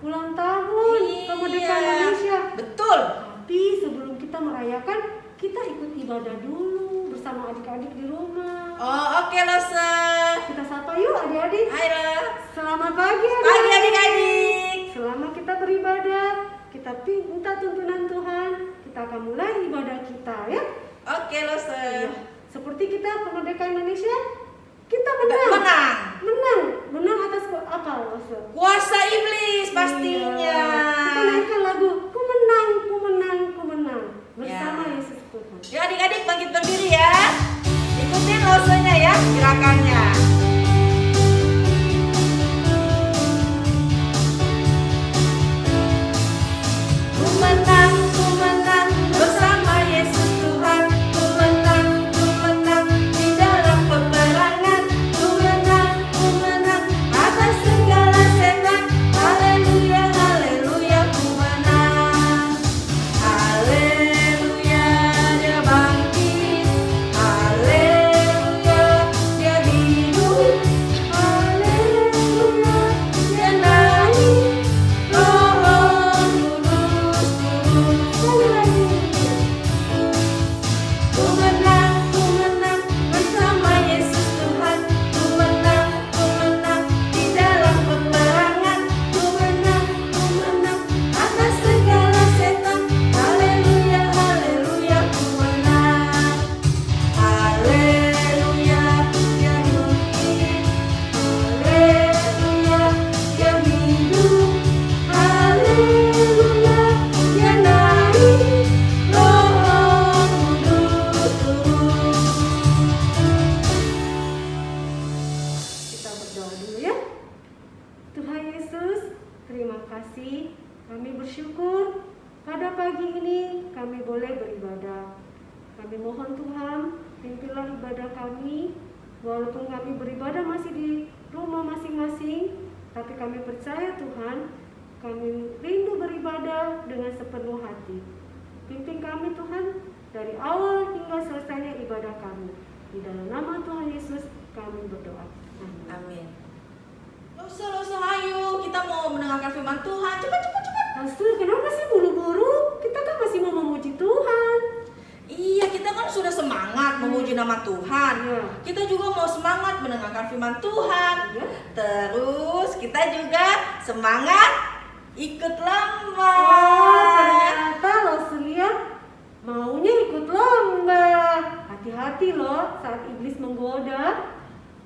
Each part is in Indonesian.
ulang tahun kemerdekaan Indonesia. Betul. Tapi sebelum kita merayakan, kita ikut ibadah dulu bersama adik-adik di rumah. Oh, oke Lose. Kita sapa yuk adik-adik. Ayo. Selamat pagi Pagi adik-adik. Selama kita beribadah, kita minta tuntunan Tuhan. Kita akan mulai ibadah kita ya. Oke Lose. Iya. Seperti kita kemerdekaan Indonesia, kita menang. Menang atas apa, Lose? Kuasa iblis pastinya. Iya. Kita naikkan lagu, ku menang bersama Ya. Yesus Tuhan. Yuk adik-adik bangkit berdiri ya. Ikutin Losenya ya, gerakannya. Ku menang bersama Yesus Tuhan. Ku menang di dalam peperangan. Ku menang atas segala setan. Haleluya, haleluya, ku menang. Haleluya, dia bangkit. Haleluya, dia hidup. Haleluya, dia naik. Roh Kudus turun. Ku menang bersama Yesus Tuhan. Ku menang di dalam peperangan. Ku menang atas segala setan. Haleluya, haleluya, ku menang. Haleluya, dia bangkit. Haleluya, dia hidup. Haleluya, dia naik. Roh Kudus turun. Kita berdoa dulu ya. Tuhan Yesus, terima kasih. Kami bersyukur pada pagi ini kami boleh beribadah. Kami mohon Tuhan, pimpinlah ibadah kami. Walaupun kami beribadah masih di rumah masing-masing, tapi kami percaya Tuhan, kami rindu beribadah dengan sepenuh hati. Pimpin kami Tuhan dari awal hingga selesainya ibadah kami. Di dalam nama Tuhan Yesus kami berdoa. Amin. Amin. Lose, ayo kita mau mendengarkan firman Tuhan. Cepat. Pastor, kenapa sih buru-buru? Kita kan masih mau memuji Tuhan. Iya, kita kan sudah semangat memuji nama Tuhan. Iya. Kita juga mau semangat mendengarkan firman Tuhan. Iya. Terus kita juga semangat ikut lomba. Ternyata lo lihat maunya ikut lomba. Hati-hati loh saat iblis menggoda.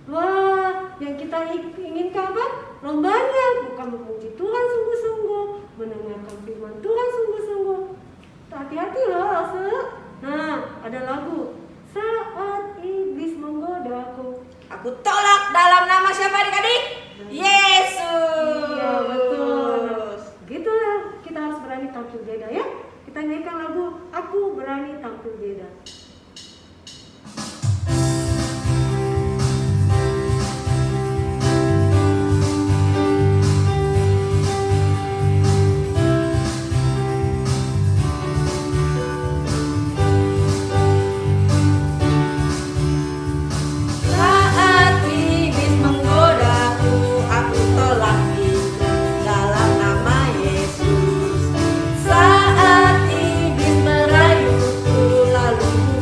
Wah, yang kita inginkan apa? Lombanya bukan memuji Tuhan sungguh-sungguh, mendengarkan firman Tuhan sungguh-sungguh. Hati-hati loh, Lose. Nah, ada lagu. Saat iblis menggodaku. Aku tolak dalam nama siapa adik-adik? Yesus. Iya, betul. Gitu ya, kita harus berani tampil beda ya. Kita nyanyikan lagu Aku Berani Tampil Beda. Saat iblis menggodaku, aku tolak itu dalam nama Yesus. Saat iblis merayuku, lalu ku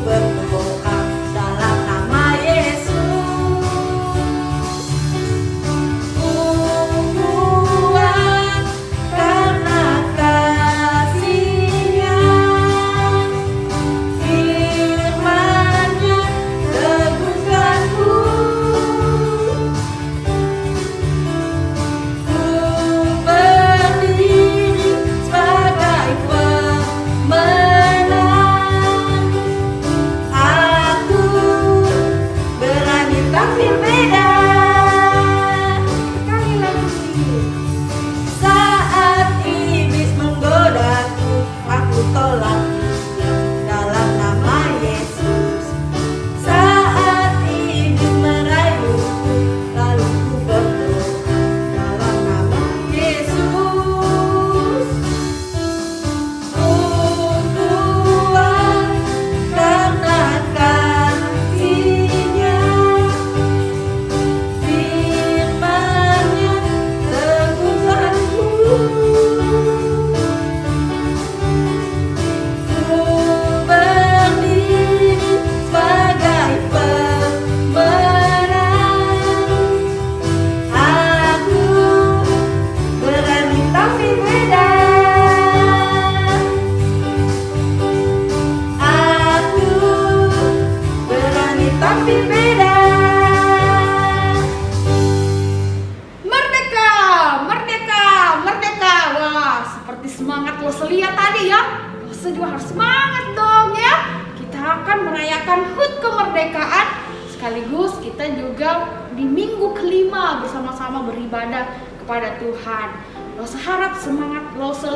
seperti semangat Lose lihat tadi ya. Lose juga harus semangat dong ya. Kita akan merayakan HUT kemerdekaan. Sekaligus kita juga di minggu kelima bersama-sama beribadah kepada Tuhan. Lose harap semangat Lose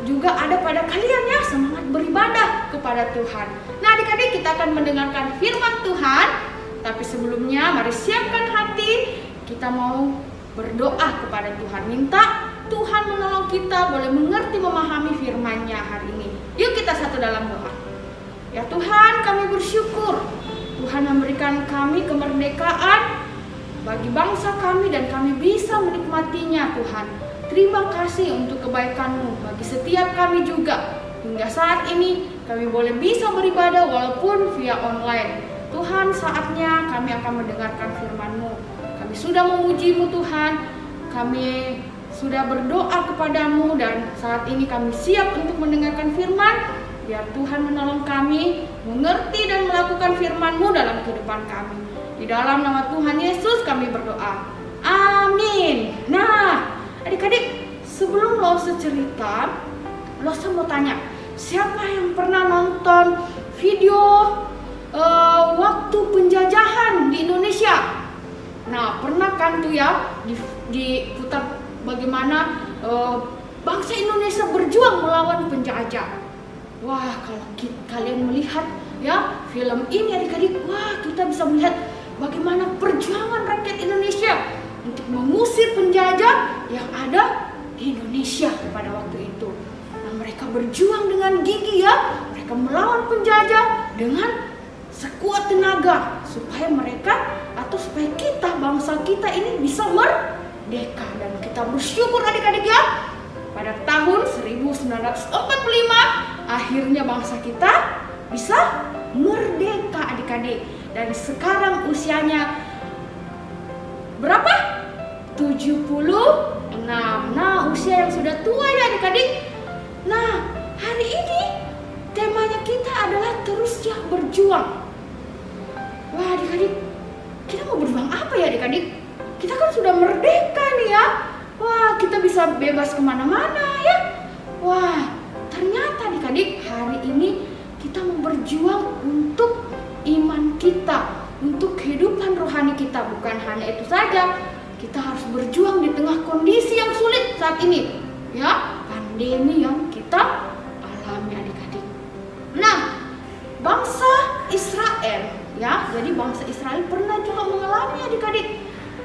juga ada pada kalian ya, semangat beribadah kepada Tuhan. Nah adik-adik, kita akan mendengarkan firman Tuhan. Tapi sebelumnya mari siapkan hati, kita mau berdoa kepada Tuhan. Minta Tuhan menolong kita boleh mengerti memahami firman-Nya hari ini. Yuk kita satu dalam doa. Ya Tuhan, kami bersyukur Tuhan memberikan kami kemerdekaan bagi bangsa kami dan kami bisa menikmatinya Tuhan. Terima kasih untuk kebaikan-Mu bagi setiap kami juga. Hingga saat ini kami boleh bisa beribadah walaupun via online. Tuhan, saatnya kami akan mendengarkan firman-Mu. Kami sudah memuji-Mu Tuhan. Kami sudah berdoa kepadamu dan saat ini kami siap untuk mendengarkan firman. Biar Tuhan menolong kami mengerti dan melakukan firman-Mu dalam kehidupan kami. Di dalam nama Tuhan Yesus kami berdoa. Amin. Nah, adik-adik, sebelum Lose cerita, Lose mau tanya, siapa yang pernah nonton video waktu penjajahan di Indonesia? Nah, pernah kan tuh ya diputar bagaimana bangsa Indonesia berjuang melawan penjajah. Wah, kalau kalian melihat ya film ini adik-adik, wah kita bisa melihat bagaimana perjuangan rakyat Indonesia untuk mengusir penjajah yang ada di Indonesia pada waktu itu. Nah, mereka berjuang dengan gigi ya, mereka melawan penjajah dengan sekuat tenaga supaya mereka atau supaya kita, bangsa kita ini bisa merdeka. Dan kita bersyukur adik-adik ya, pada tahun 1945 akhirnya bangsa kita bisa merdeka adik-adik. Dan sekarang usianya berapa? 76. Nah, usia yang sudah tua ya adik-adik. Nah, hari ini temanya kita adalah terus ya berjuang. Wah adik-adik, kita mau berjuang apa ya adik-adik? Kita kan sudah merdeka nih ya. Wah, kita bisa bebas kemana-mana ya. Wah, ternyata adik-adik hari ini kita mau berjuang untuk iman kita, untuk kehidupan rohani kita. Bukan hanya itu saja, kita harus berjuang di tengah kondisi yang sulit saat ini ya, pandemi yang kita alami adik-adik. Nah, bangsa Israel ya, jadi bangsa Israel pernah juga mengalami adik-adik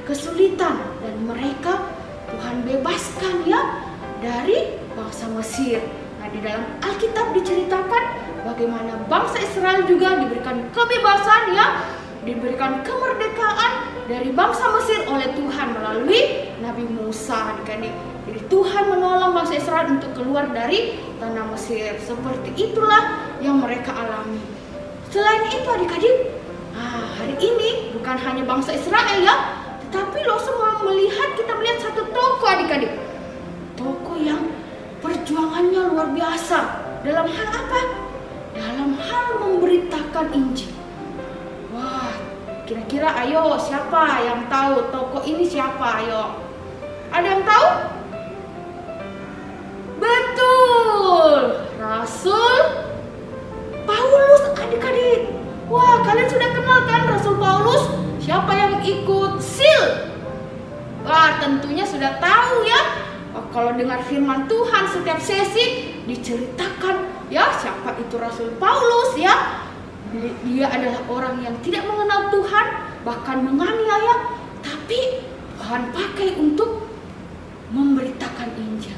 kesulitan dan mereka Tuhan bebaskan ya dari bangsa Mesir. Nah, di dalam Alkitab diceritakan bagaimana bangsa Israel juga diberikan kebebasan ya, diberikan kemerdekaan dari bangsa Mesir oleh Tuhan melalui Nabi Musa adik-adik. Jadi Tuhan menolong bangsa Israel untuk keluar dari tanah Mesir. Seperti itulah yang mereka alami. Selain itu adik-adik, hari ini bukan hanya bangsa Israel ya, tetapi Lose mau kita melihat satu tokoh adik-adik. Tokoh yang perjuangannya luar biasa. Dalam hal apa? Dalam hal memberitakan Injil. Wah, kira-kira ayo siapa yang tahu tokoh ini siapa? Ayo. Ada yang tahu? Betul, Rasul Paulus adik-adik. Wah, kalian sudah kenal kan Rasul Paulus? Siapa yang ikut SEAL? Wah, tentunya sudah tahu ya. Kalau dengar firman Tuhan setiap sesi diceritakan ya siapa itu Rasul Paulus ya. Dia adalah orang yang tidak mengenal Tuhan, bahkan menganiaya, tapi Tuhan pakai untuk memberitakan Injil.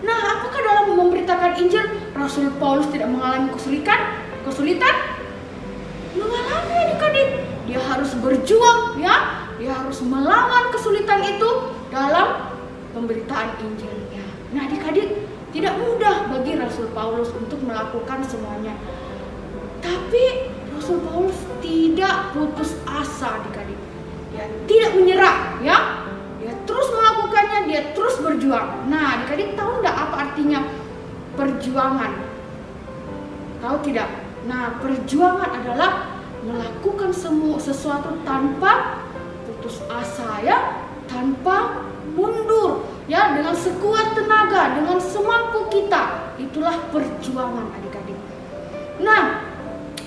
Nah, apakah dalam memberitakan Injil Rasul Paulus tidak mengalami kesulitan? Mengalami adik-adik. Dia harus berjuang ya, dia harus melawan kesulitan itu dalam pemberitaan Injilnya. Nah adik-adik, tidak mudah bagi Rasul Paulus untuk melakukan semuanya. Tapi Rasul Paulus tidak putus asa adik-adik. Dia tidak menyerah ya. Dia terus melakukannya, dia terus berjuang. Nah adik-adik tahu enggak apa artinya perjuangan? Tahu tidak? Nah perjuangan adalah melakukan sesuatu tanpa putus asa ya, tanpa mundur ya, dengan sekuat tenaga, dengan itulah perjuangan adik-adik. Nah,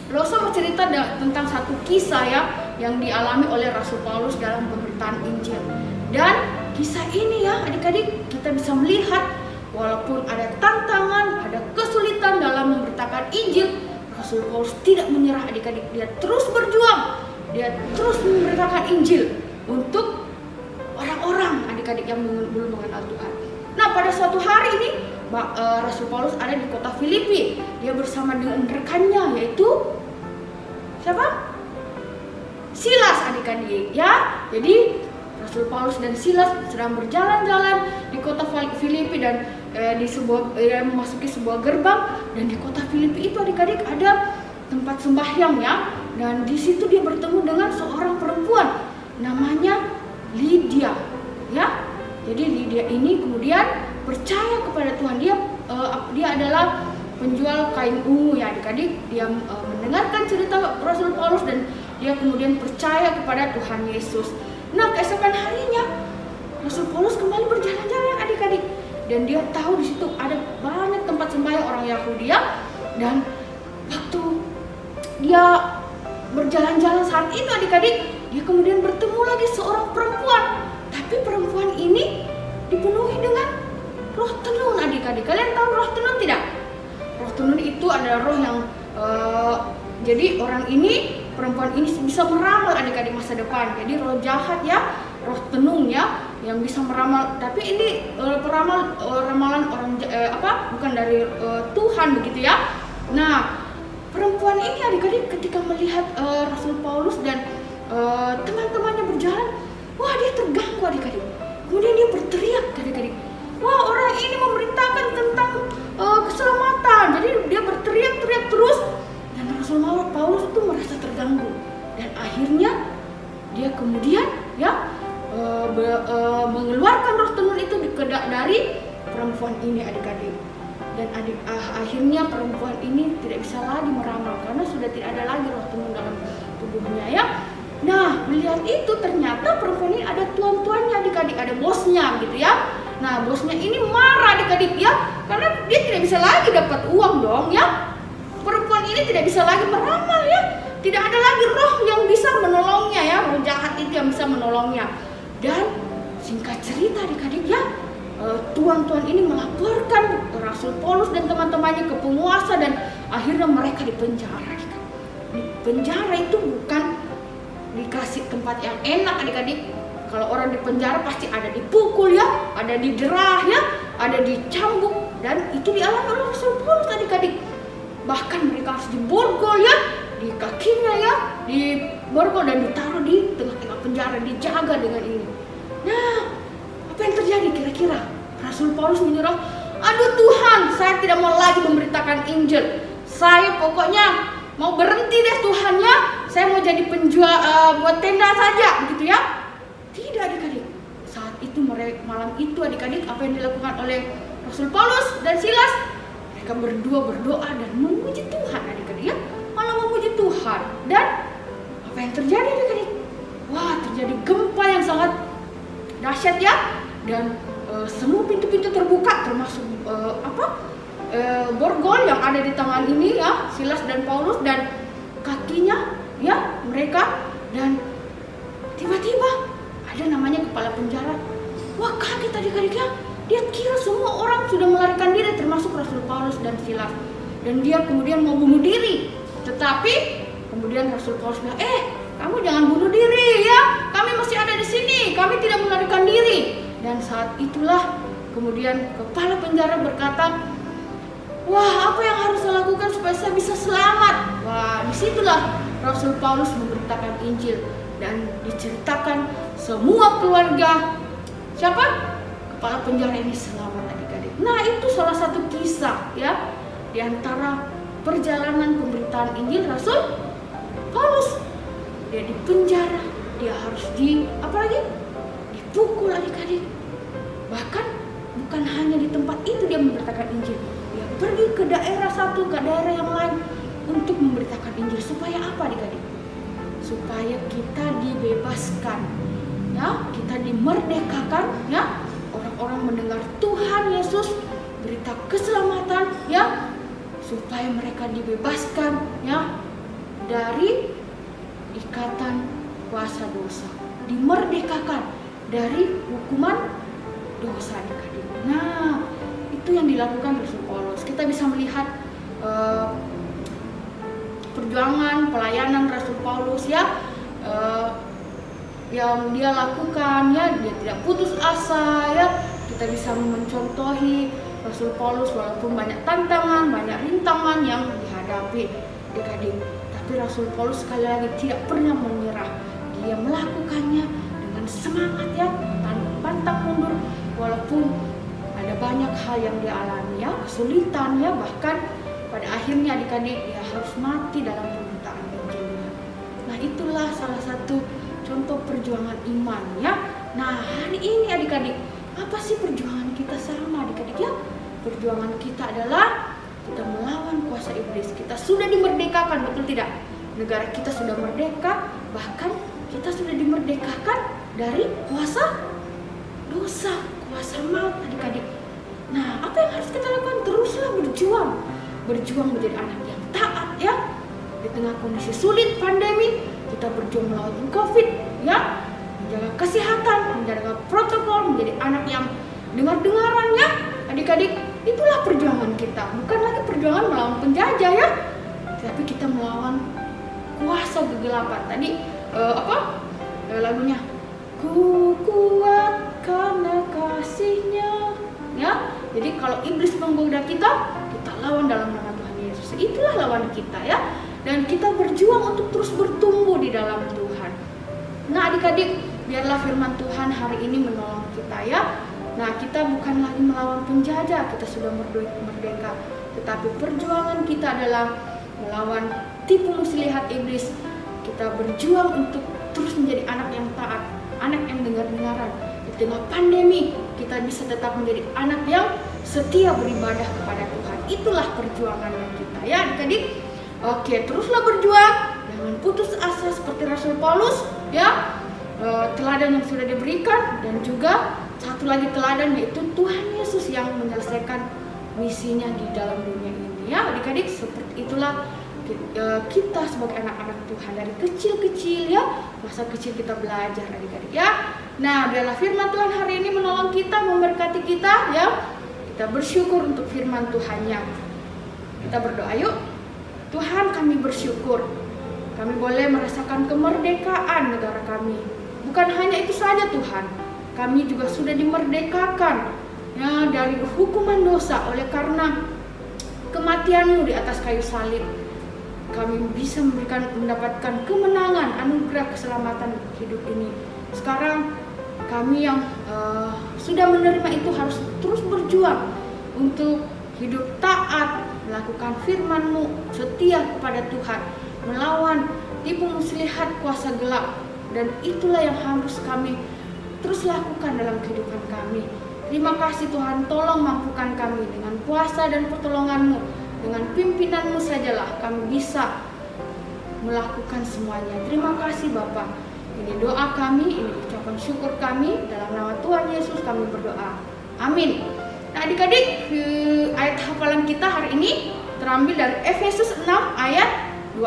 Rosa mau cerita tentang satu kisah ya yang dialami oleh Rasul Paulus dalam pemberitaan Injil. Dan kisah ini ya adik-adik, kita bisa melihat walaupun ada tantangan, ada kesulitan dalam memberitakan Injil, Rasul Paulus tidak menyerah adik-adik. Dia terus berjuang, dia terus memberitakan Injil untuk orang-orang adik-adik yang belum mengenal Tuhan. Nah, pada suatu hari ini Rasul Paulus ada di kota Filipi. Dia bersama dengan rekannya, yaitu siapa? Silas adik-adik ya. Jadi Rasul Paulus dan Silas sedang berjalan-jalan di kota Filipi dan memasuki sebuah gerbang, dan di kota Filipi itu adik-adik ada tempat sembahyang ya. Dan di situ dia bertemu dengan seorang perempuan namanya Lydia ya. Jadi Lydia ini kemudian percaya kepada Tuhan. Dia adalah penjual kain ungu ya adik-adik. Dia mendengarkan cerita Rasul Paulus dan dia kemudian percaya kepada Tuhan Yesus. Nah, keesokan harinya Rasul Paulus kembali berjalan-jalan adik-adik, dan dia tahu di situ ada banyak tempat sembahyang orang Yahudi ya. Dan waktu dia berjalan-jalan saat itu adik-adik, dia kemudian bertemu lagi seorang perempuan. Tapi perempuan ini dipenuhi dengan roh tenun adik-adik. Kalian tahu roh tenun tidak? Roh tenun itu adalah roh yang jadi perempuan ini bisa meramal adik-adik masa depan. Jadi roh jahat ya, roh tenung ya, yang bisa meramal. Tapi ini ramalan orang bukan dari Tuhan begitu ya. Nah, perempuan ini adik-adik ketika melihat Rasul Paulus dan teman-temannya berjalan, wah dia terganggu adik-adik. Kemudian dia berteriak adik-adik, wah orang ini memberitakan tentang keselamatan. Jadi dia berteriak-teriak terus, dan Rasul Paulus itu merasa terganggu. Dan akhirnya dia kemudian ya mengeluarkan roh tenun itu dari perempuan ini adik-adik. Dan akhirnya perempuan ini tidak bisa lagi meramal karena sudah tidak ada lagi roh tenun dalam tubuhnya ya. Nah, melihat itu ternyata perempuan ini ada tuan-tuannya adik-adik, ada bosnya gitu ya. Nah, bosnya ini marah adik-adik ya, karena dia tidak bisa lagi dapat uang dong ya. Perempuan ini tidak bisa lagi meramal ya. Tidak ada lagi roh yang bisa menolongnya ya, roh jahat itu yang bisa menolongnya. Dan singkat cerita adik-adik ya, tuan-tuan ini melaporkan Rasul Paulus dan teman-temannya ke penguasa, dan akhirnya mereka dipenjara. Di penjara itu bukan dikasih tempat yang enak adik-adik. Kalau orang di penjara pasti ada dipukul ya, ada diderah ya, ada dicambuk, dan itu dialami oleh Rasul Paulus adik-adik. Bahkan mereka harus diborgol ya, di kakinya ya, diborgol dan ditaruh di tengah-tengah penjara, dijaga dengan ini. Nah, apa yang terjadi kira-kira? Rasul Paulus menyuruh, aduh Tuhan, saya tidak mau lagi memberitakan Injil. Saya pokoknya mau berhenti deh Tuhan ya. Saya mau jadi penjual buat tenda saja begitu ya. Tidak adik-adik. Saat itu malam itu adik-adik, apa yang dilakukan oleh Rasul Paulus dan Silas? Mereka berdua berdoa dan memuji Tuhan adik-adik ya. Malah memuji Tuhan. Dan apa yang terjadi adik-adik? Wah, terjadi gempa yang sangat dahsyat ya. Dan semua pintu-pintu terbuka, termasuk borgol yang ada di tangan ini ya, Silas dan Paulus, dan kakinya ya mereka. Dan tiba-tiba ada namanya kepala penjara. Wah, kaget adik-adik ya. Dia kira semua orang sudah melarikan diri, termasuk Rasul Paulus dan Silas. Dan dia kemudian mau bunuh diri. Tetapi kemudian Rasul Paulus bilang, kamu jangan bunuh diri ya. Kami masih ada di sini. Kami tidak melarikan diri. Dan saat itulah kemudian kepala penjara berkata, wah, apa yang harus saya lakukan supaya saya bisa selamat? Wah, disitulah Rasul Paulus memberitakan Injil dan diceritakan semua keluarga siapa? Kepala penjara ini selamat adik-adik. Nah, itu salah satu kisah ya di antara perjalanan pemberitaan Injil Rasul Paulus. Dia di penjara, dia harus dipukul adik-adik. Bahkan bukan hanya di tempat itu dia memberitakan Injil. Dia pergi ke daerah satu, ke daerah yang lain untuk memberitakan Injil. Supaya apa adik-adik? Supaya kita dibebaskan ya, kita dimerdekakan ya. Orang-orang mendengar Tuhan Yesus, berita keselamatan ya, supaya mereka dibebaskan ya dari ikatan kuasa dosa, dimerdekakan dari hukuman dosa adik-adik. Nah, itu yang dilakukan Rasul Paulus. Kita bisa melihat perjuangan pelayanan Rasul Paulus ya, yang dia lakukan ya, dia tidak putus asa ya. Kita bisa mencontohi Rasul Paulus walaupun banyak tantangan, banyak rintangan yang dihadapi adik-adik, tapi Rasul Paulus sekali lagi tidak pernah menyerah. Dia melakukannya dengan semangat ya, tanpa pantang mundur walaupun ada banyak hal yang dia alami ya, kesulitan ya, bahkan pada akhirnya adik-adik dia harus mati dalam pemberitaan Injilnya. Nah, itulah salah satu contoh perjuangan iman ya. Nah, hari ini adik-adik, apa sih perjuangan kita sama adik-adik ya? Perjuangan kita adalah kita melawan kuasa iblis. Kita sudah dimerdekakan, betul tidak? Negara kita sudah merdeka, bahkan kita sudah dimerdekakan dari kuasa dosa, kuasa maut adik-adik. Nah, apa yang harus kita lakukan? Teruslah berjuang menjadi anak yang taat ya. Di tengah kondisi sulit pandemi, kita berjuang melawan COVID ya, menjaga kesehatan, menjaga protokol, menjadi anak yang dengar-dengaran ya adik-adik. Itulah perjuangan kita, bukan lagi perjuangan melawan penjajah ya, tapi kita melawan kuasa kegelapan. Tadi lagunya ku kuat karena kasihnya ya. Jadi kalau iblis menggoda kita lawan dalam nama Tuhan Yesus. Itulah lawan kita ya. Dan kita berjuang untuk terus bertumbuh di dalam Tuhan. Nah adik-adik, biarlah firman Tuhan hari ini menolong kita ya. Nah, kita bukan lagi melawan penjajah, kita sudah merdeka. Tetapi perjuangan kita adalah melawan tipu muslihat iblis. Kita berjuang untuk terus menjadi anak yang taat, anak yang dengar-dengaran. Di tengah pandemi, kita bisa tetap menjadi anak yang setia beribadah kepada Tuhan. Itulah perjuangan kita ya adik-adik. Oke, teruslah berjuang, jangan putus asa seperti Rasul Paulus ya. Teladan yang sudah diberikan, dan juga satu lagi teladan yaitu Tuhan Yesus yang menyelesaikan misinya di dalam dunia ini ya adik-adik. Seperti itulah kita sebagai anak-anak Tuhan dari kecil-kecil ya, masa kecil kita belajar adik-adik ya. Nah, adalah firman Tuhan hari ini menolong kita, memberkati kita ya. Kita bersyukur untuk firman Tuhannya. Kita berdoa yuk. Tuhan, kami bersyukur kami boleh merasakan kemerdekaan negara kami. Bukan hanya itu saja Tuhan, kami juga sudah dimerdekakan ya dari hukuman dosa oleh karena kematian-Mu di atas kayu salib. Kami bisa mendapatkan kemenangan, anugerah keselamatan hidup ini. Sekarang kami yang sudah menerima itu harus terus berjuang untuk hidup taat, melakukan firman-Mu, setia kepada Tuhan, melawan tipu muslihat kuasa gelap. Dan itulah yang harus kami terus lakukan dalam kehidupan kami. Terima kasih Tuhan, tolong mampukan kami dengan kuasa dan pertolongan-Mu. Dengan pimpinan-Mu sajalah kami bisa melakukan semuanya. Terima kasih Bapa. Ini doa kami, ini ucapan syukur kami. Dalam nama Tuhan Yesus kami berdoa. Amin. Nah adik-adik, ayat hafalan kita hari ini terambil dari Efesus 6 ayat 12.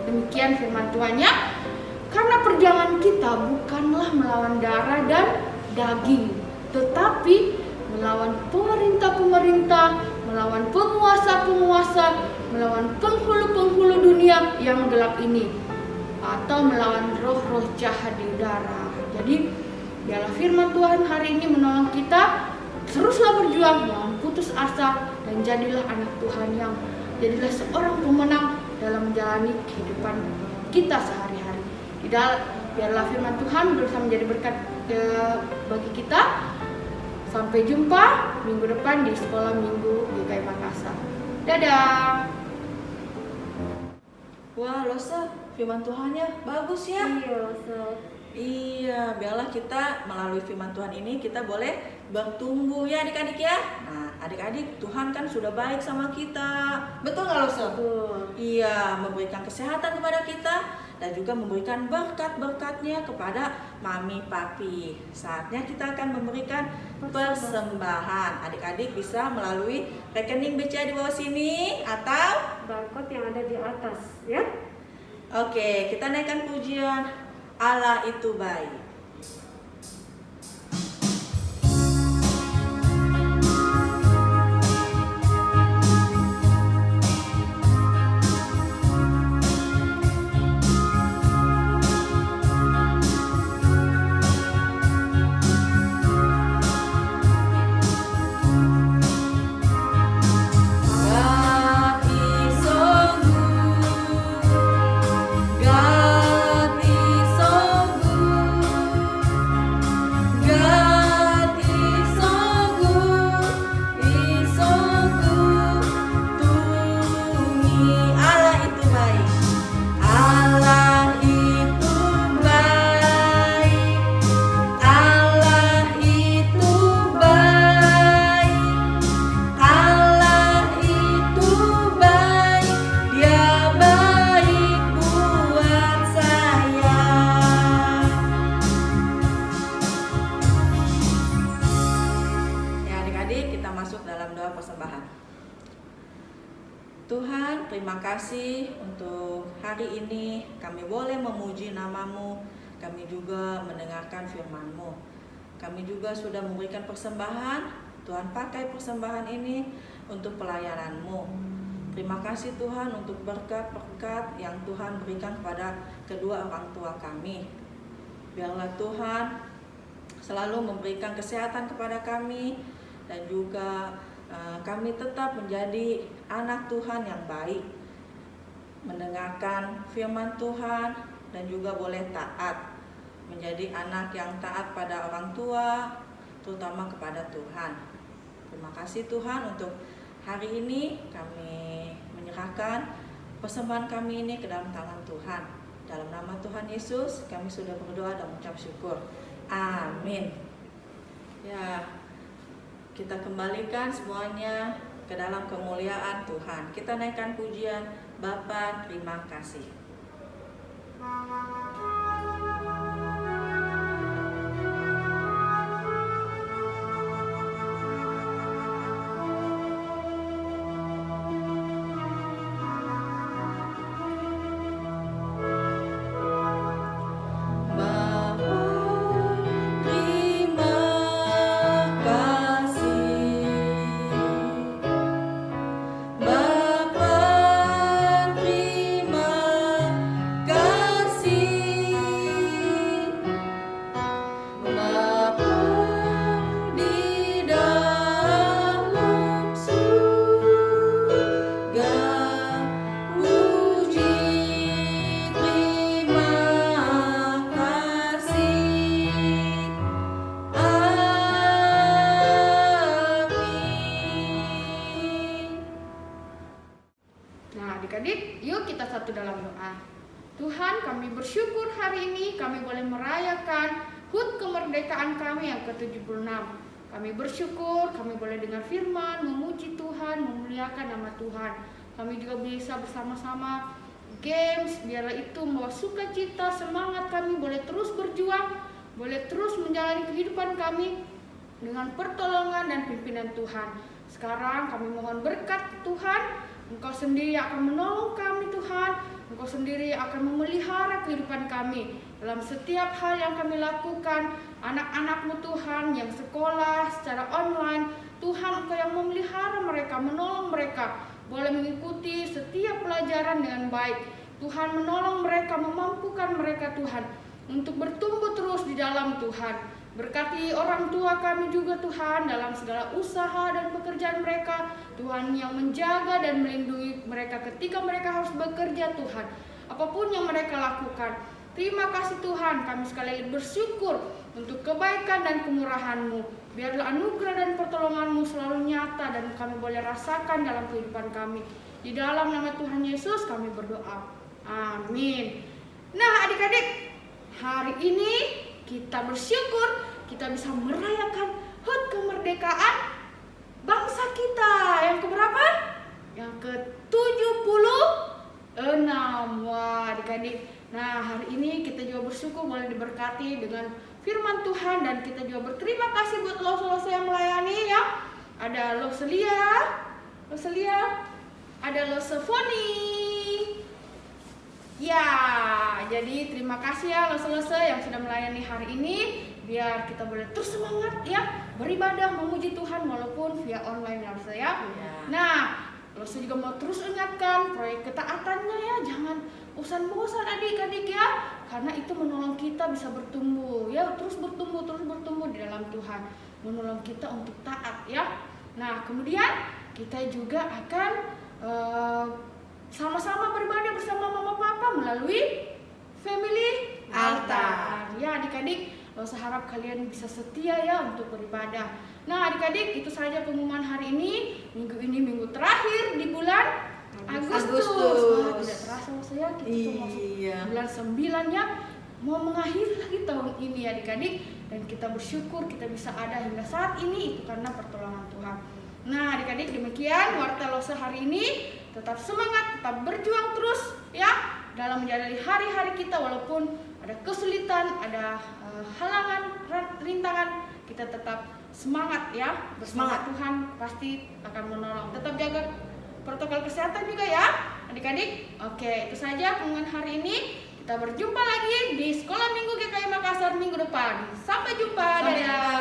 Demikian firman Tuhannya. Karena perjuangan kita bukanlah melawan darah dan daging, tetapi melawan pemerintah-pemerintah, melawan penguasa-penguasa, melawan penghulu-penghulu dunia yang gelap ini, atau melawan roh-roh jahat di udara. Jadi, biarlah firman Tuhan hari ini menolong kita. Teruslah berjuang, jangan putus asa, dan jadilah anak Tuhan yang jadilah seorang pemenang dalam menjalani kehidupan kita sehari-hari. Biarlah firman Tuhan berusaha menjadi berkat bagi kita. Sampai jumpa minggu depan di Sekolah Minggu GKI Makassar. Dadah. Wah, Losa, firman Tuhannya bagus ya. Iya, Ustaz. Iya, biarlah kita melalui firman Tuhan ini kita boleh bertumbuh ya adik-adik ya. Nah, adik-adik, Tuhan kan sudah baik sama kita. Betul nggak Losa? Betul. Iya, memberikan kesehatan kepada kita dan juga memberikan berkat-berkatnya kepada mami papi. Saatnya kita akan memberikan persembahan. Adik-adik bisa melalui rekening BCA di bawah sini atau barcode yang ada di atas, ya. oke, kita naikkan pujian Allah itu baik. Tuhan, terima kasih untuk hari ini kami boleh memuji nama-Mu, kami juga mendengarkan firman-Mu. Kami juga sudah memberikan persembahan, Tuhan pakai persembahan ini untuk pelayanan-Mu. Terima kasih Tuhan untuk berkat-berkat yang Tuhan berikan kepada kedua orang tua kami. Biarlah Tuhan selalu memberikan kesehatan kepada kami dan juga kami tetap menjadi anak Tuhan yang baik, mendengarkan firman Tuhan dan juga boleh taat, menjadi anak yang taat pada orang tua, terutama kepada Tuhan. Terima kasih Tuhan untuk hari ini kami menyerahkan persembahan kami ini ke dalam tangan Tuhan. Dalam nama Tuhan Yesus kami sudah berdoa dan mengucap syukur. Amin. Ya, kita kembalikan semuanya ke dalam kemuliaan Tuhan. Kita naikkan pujian Bapa, terima kasih. Adik-adik, yuk kita satu dalam doa. Tuhan, kami bersyukur hari ini kami boleh merayakan HUT kemerdekaan kami yang ke-76. Kami bersyukur kami boleh dengar firman, memuji Tuhan, memuliakan nama Tuhan. Kami juga bisa bersama-sama games, biarlah itu membawa sukacita, semangat kami boleh terus berjuang, boleh terus menjalani kehidupan kami dengan pertolongan dan pimpinan Tuhan. Sekarang kami mohon berkat Tuhan. Engkau sendiri akan menolong kami Tuhan. Engkau sendiri akan memelihara kehidupan kami dalam setiap hal yang kami lakukan. Anak-anak-Mu Tuhan yang sekolah secara online, Tuhan Engkau yang memelihara mereka, menolong mereka boleh mengikuti setiap pelajaran dengan baik. Tuhan menolong mereka, memampukan mereka Tuhan untuk bertumbuh terus di dalam Tuhan. Berkati orang tua kami juga Tuhan dalam segala usaha dan pekerjaan mereka. Tuhan yang menjaga dan melindungi mereka ketika mereka harus bekerja Tuhan. Apapun yang mereka lakukan. Terima kasih Tuhan, kami sekali lagi bersyukur untuk kebaikan dan kemurahan-Mu. Biarlah anugerah dan pertolongan-Mu selalu nyata dan kami boleh rasakan dalam kehidupan kami. Di dalam nama Tuhan Yesus kami berdoa. Amin. Nah adik-adik, hari ini kita bersyukur kita bisa merayakan HUT kemerdekaan bangsa kita yang keberapa? Yang ke-76. Wah adik-adik. Nah kita juga bersyukur boleh diberkati dengan firman Tuhan, dan kita juga berterima kasih buat Lose yang melayani ya. Ada Loselia, ada Losefoni. Ya, jadi terima kasih ya Lose yang sudah melayani hari ini. Biar kita boleh terus semangat ya beribadah memuji Tuhan walaupun via online ya Lose ya. Nah, Lose juga mau terus ingatkan proyek ketaatannya ya, jangan bosan-bosan adik-adik ya, karena itu menolong kita bisa bertumbuh ya, terus bertumbuh di dalam Tuhan, menolong kita untuk taat ya. Nah, kemudian kita juga akan sama-sama beribadah bersama mama papa melalui family altar. Ya adik-adik, Lose harap kalian bisa setia ya untuk beribadah. Nah adik-adik, itu saja pengumuman hari ini. Minggu ini minggu terakhir di bulan Agustus. Wah, tidak terasa saya kita sudah masuk bulan 9 ya. Mau mengakhiri lagi tahun ini adik-adik. Dan kita bersyukur kita bisa ada hingga saat ini, itu karena pertolongan Tuhan. Nah adik-adik, demikian Warta Lose hari ini. Tetap semangat, tetap berjuang terus ya dalam menjalani hari-hari kita, walaupun ada kesulitan, ada halangan, rintangan, kita tetap semangat ya. Bersemangat, Tuhan pasti akan menolong. Tetap jaga protokol kesehatan juga ya adik-adik. Oke, itu saja pengumuman hari ini. Kita berjumpa lagi di Sekolah Minggu GKI Makassar minggu depan. Sampai jumpa. Dadah.